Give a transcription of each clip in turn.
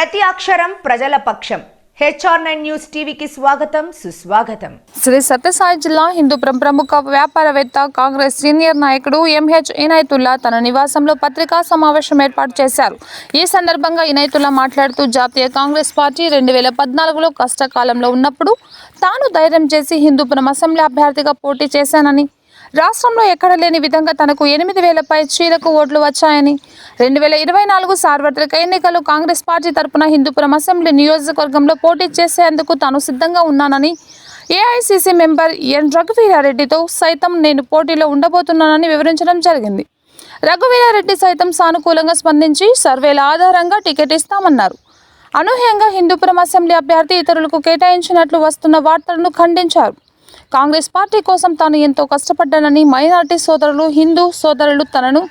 ప్రతి అక్షరం ప్రజల పక్షం. HR9 న్యూస్ టీవీకి స్వాగతం సుస్వాగతం. శ్రీ సత్యసాయి జిల్లా హిందూపురం ప్రముఖ వ్యాపారవేత్త కాంగ్రెస్ సీనియర్ నాయకుడు MH ఇనాయతుల్లా తన నివాసంలో పత్రికా సమావేశం ఏర్పాటు చేశారు. ఈ సందర్భంగా ఇనాయతుల్లా మాట్లాడుతూ జాతీయ కాంగ్రెస్ పార్టీ 2014లో కష్టకాలంలో ఉన్నప్పుడు తాను ధైర్యం చేసి హిందూపురం అసెంబ్లీ అభ్యర్థిగా పోటీ చేశానని, రాష్ట్రంలో ఎక్కడ లేని విధంగా తనకు 8,000 పై చీరకు ఓట్లు వచ్చాయని, 2024 సార్వత్రిక ఎన్నికలు కాంగ్రెస్ పార్టీ తరపున హిందూపురం అసెంబ్లీ నియోజకవర్గంలో పోటీ చేసేందుకు తాను సిద్ధంగా ఉన్నానని, AICC మెంబర్ ఎన్ రఘువీరారెడ్డితో సైతం నేను పోటీలో ఉండబోతున్నానని వివరించడం జరిగింది. రఘువీరారెడ్డి సైతం సానుకూలంగా స్పందించి సర్వేల ఆధారంగా టికెట్ ఇస్తామన్నారు. అనూహ్యంగా హిందూపురం అసెంబ్లీ అభ్యర్థి ఇతరులకు కేటాయించినట్లు వస్తున్న వార్తలను ఖండించారు. కాంగ్రెస్ పార్టీ కోసం తాను ఎంతో కష్టపడ్డానని, మైనారిటీ సోదరులు, హిందూ సోదరులు తనను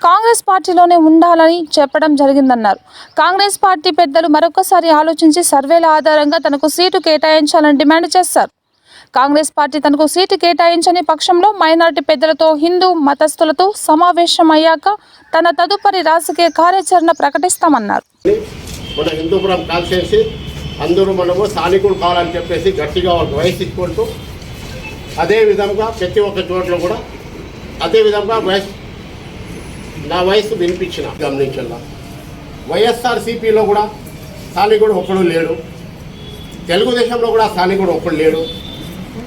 కాంగ్రెస్ పార్టీలోనే ఉండాలని చెప్పడం జరిగిందన్నారు. కాంగ్రెస్ పార్టీ పెద్దలు మరొకసారి ఆలోచించి సర్వేల ఆధారంగా తనకు సీటు కేటాయించాలని డిమాండ్ చేశారు. కాంగ్రెస్ పార్టీ తనకు సీటు కేటాయించని పక్షంలో మైనారిటీ పెద్దలతో, హిందూ మతస్థులతో సమావేశమయ్యాక తన తదుపరి రాజకీయ కార్యాచరణ ప్రకటిస్తామన్నారు. హిందూపురం కాల్చేసి అందరూ మనము స్థానికులు కావాలని చెప్పేసి గట్టిగా ఒక వయసు ఇచ్చుకుంటూ, అదేవిధంగా ప్రతి ఒక్క చోట్ల కూడా అదేవిధంగా నా వయసు వినిపించిన గమనించాల. వైఎస్ఆర్సీపీలో కూడా స్థానికుడు ఒక్కడు లేడు, తెలుగుదేశంలో కూడా స్థానికుడు ఒక్కడు లేడు.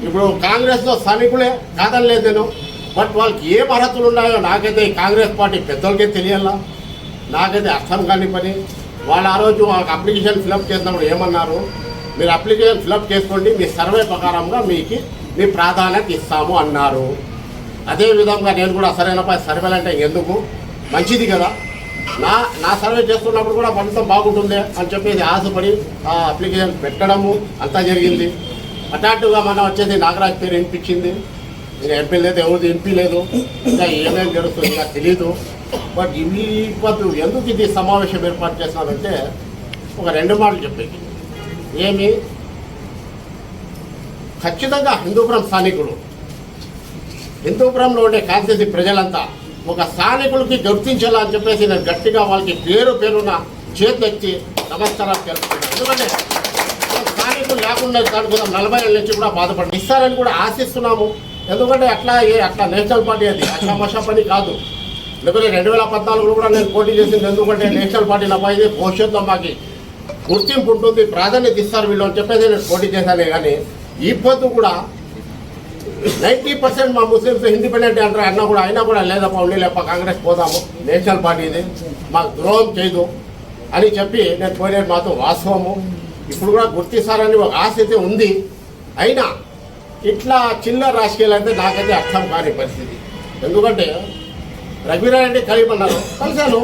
ఇప్పుడు కాంగ్రెస్లో స్థానికులే కాదని లేదు నేను, బట్ వాళ్ళకి ఏం అర్హతలు ఉన్నాయో నాకైతే కాంగ్రెస్ పార్టీ పెద్దలకే తెలియాలా, నాకైతే అర్థం కాని పని. వాళ్ళు ఆ రోజు వాళ్ళకి అప్లికేషన్ ఫిలప్ చేసినప్పుడు ఏమన్నారు, మీరు అప్లికేషన్ ఫిలప్ చేసుకోండి, మీ సర్వే ప్రకారంగా మీ ప్రాధాన్యత ఇస్తాము అన్నారు. అదేవిధంగా నేను కూడా సరైన సర్వేలు అంటే ఎందుకు, మంచిది కదా, నా సర్వే చేస్తున్నప్పుడు కూడా ఫలితం బాగుంటుంది అని చెప్పేసి ఆశపడి ఆ అప్లికేషన్ పెట్టడము అంతా జరిగింది. అటాక్టివ్గా మనం వచ్చేసి నాగరాజ్ పేరు వినిపించింది, ఇంకా ఎంపీ లేదు, ఎవరిది ఎంపీ లేదు, ఇంకా ఏమేమి జరుగుతుంది ఇంకా తెలీదు. బట్ ఇవి ఎందుకు ఇది సమావేశం ఏర్పాటు చేస్తున్నారంటే ఒక 2 మాటలు చెప్పేది. ఏమి, ఖచ్చితంగా హిందూపురం స్థానికులు, హిందూపురంలో ఉండే కాన్స్టిట్యూన్సీ ప్రజలంతా ఒక స్థానికులకి గుర్తించాలా అని చెప్పేసి నేను గట్టిగా వాళ్ళకి పేరున చేతులెత్తి నమస్కారాలు తెలుపుతున్నాను. ఎందుకంటే స్థానికులు లేకుండా దానికోసం 40 ఏళ్ళ నుంచి కూడా బాధపడి ఇస్తారని కూడా ఆశిస్తున్నాము. ఎందుకంటే అట్లా నేషనల్ పార్టీ అది అషామషా పని కాదు. లేకపోతే 2014లో కూడా నేను పోటీ చేసింది ఎందుకంటే నేషనల్ పార్టీ నమ్మాయి భవిష్యత్తులో మాకు గుర్తింపు ఉంటుంది, ప్రాధాన్యత ఇస్తారు వీళ్ళు అని చెప్పేసి నేను పోటీ చేశానే. కానీ ఈ పొద్దు కూడా 90% మా ముస్లిమ్స్ ఇండిపెండెంట్ అంటారు అన్నా కూడా, అయినా కూడా లేదప్ప ఉండలేప్ప కాంగ్రెస్ పోదాము, నేషనల్ పార్టీ ఇది మాకు ద్రోహం చేయదు అని చెప్పి నేను పోయినది మాతో వాస్తవము. ఇప్పుడు కూడా గుర్తిస్తారని ఒక ఆశ అయితే ఉంది. అయినా ఇట్లా చిల్లర రాజకీయాలు అయితే నాకైతే అర్థం కాని పరిస్థితి. ఎందుకంటే రఘువీరారెడ్డి కలిపన్నారు, కలిశాను,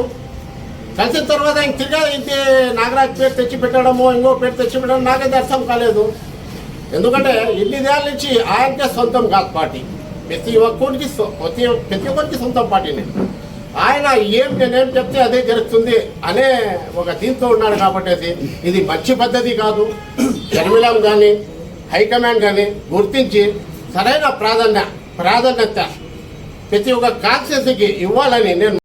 కలిసిన తర్వాత ఇంక తిరిగి నాగరాజ్ పేరు తెచ్చి పెట్టడము, ఇంకో పేరు తెచ్చి పెట్టడం నాకైతే అర్థం కాలేదు. ఎందుకంటే ఇన్ని దేళ్ళ నుంచి ఆయనకే సొంతం కాదు పార్టీ, ప్రతి ఒక్కరికి సొంతం పార్టీని. ఆయన నేనేం చెప్తే అదే జరుగుతుంది అనే ఒక దీంతో ఉన్నాడు. కాబట్టి ఇది మంచి పద్ధతి కాదు. జర్మిలం కానీ హైకమాండ్ కానీ గుర్తించి సరైన ప్రాధాన్యత ప్రతి ఒక్క కాన్స్టిట్యూన్సీకి ఇవ్వాలని నేను